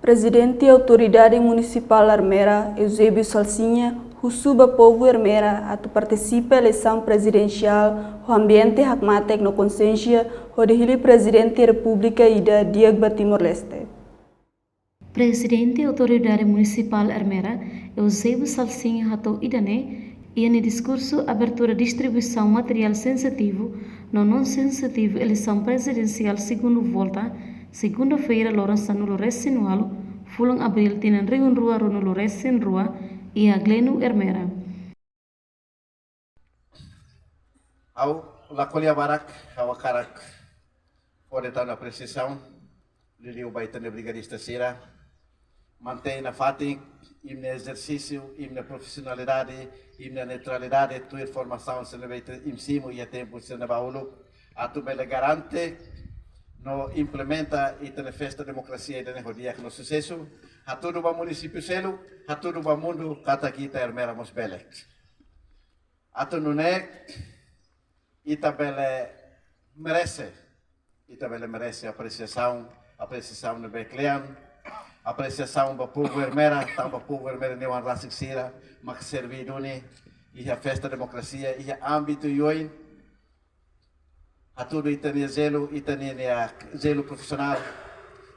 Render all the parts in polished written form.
Presidente da Autoridade Municipal Armera, Eusébio Salsinha, suba povo Armera a participar da eleição presidencial, o ambiente hakmatek no consciência, o de Presidente da República e da Diagba Timor-Leste. Presidente da Autoridade Municipal Armera, Eusébio Salsinha, hatou idane, e no discurso abertura distribuição material sensitivo, não sensitivo eleição presidencial segundo volta, segunda-feira, Lourenço no Lourenço Sinualo, fulang abril, tinan Rio Rua, no Lourenço Sinrua, e a Gleno Armera. Ao Lacolia Barak, ao Akarak, pode estar na precisão, Liliu Baitane Brigadista Sira, mantém na fating, no exercício, na profissionalidade, na neutralidade, tua informação se não vai em cima e a tempo se não vai a tu bela garante, no implementa e tem festa democracia e tem rodia no sucesso, a todo o município selo, a todo o mundo, kata kita Armera mos belek. A tu não é, e também merece apreciação no Beclean, apreciação para o povo Armera, para o povo Armera não anda se sira, mas servir e a festa democracia e a âmbito e hoje a tudo e tem zelo profissional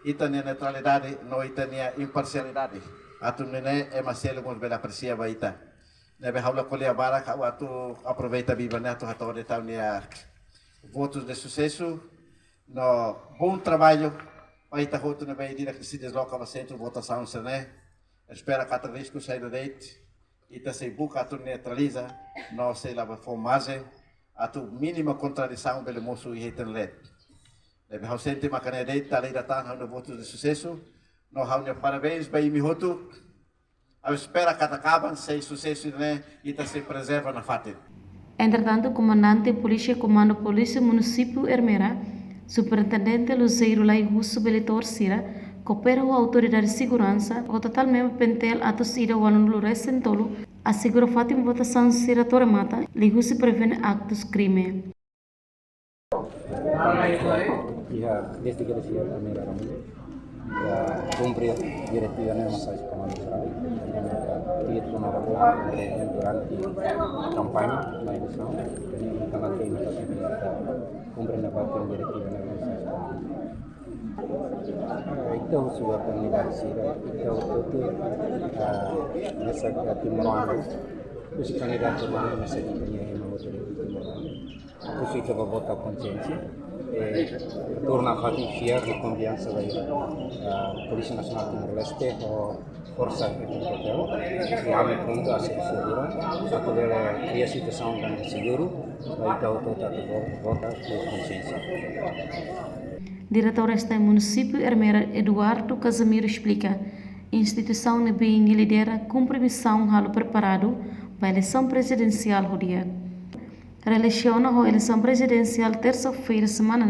e tem neutralidade, não e tem imparcialidade. A tudo é Marcelo muito bem aprecia baita. Nebe haula colia barak a tu aproveita viva neto a toda a votos de sucesso, no bom trabalho. Baita roto na bem que se desloca ao centro de votação, né? Espera que a risco saia do date e tá se buca tu neutraliza, não sei lá para formagem. A tu mínima contradição pelo moço e reter let. Deve ao centro macané date, além da tana no voto de sucesso, no hauna parabéns bem mi roto. A espera que acabam sem sucesso né e tá se preserva na fate. Entretanto, comandante polícia comando polícia município Armera, superintendente Luzeiro Lai Russo Belitor Sira, coopera com a autoridade de segurança, o totalmente pentel atos ida o aluno recentolo, assegura fatim votação Sira Toremata, ligu se prevene actos crime. Desde que decía Armera cumprir direttiva nella massaggi comando geral dietro una roba durante la campagna ma diciamo che tanto tempo che comprende parte direttiva nella massaggi então sudah komunikasi itu nessa Timor os candidatos lá nessa campanha em outra o feito para votar consciência torna a fazer de confiança da Polícia Nacional Timor-Leste ou Força Republicana que há um ponto a ser segura para poder criar a situação de seguro para então votar por consciência. Diretor do município Armera Eduardo Casimiro explica: a instituição bem lidera cumpre missão halo preparado para a eleição presidencial rodia. Relaciona a eleição presidencial terça-feira semana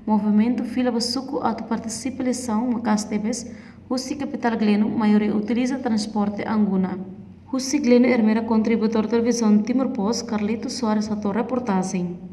movimento fila basuco auto participa eleição Macastebes, Russi capital Gleno, maioria utiliza transporte Anguna. Russi Gleno Armera contributor televisão Timor Post Carlito Soares ator reportagem.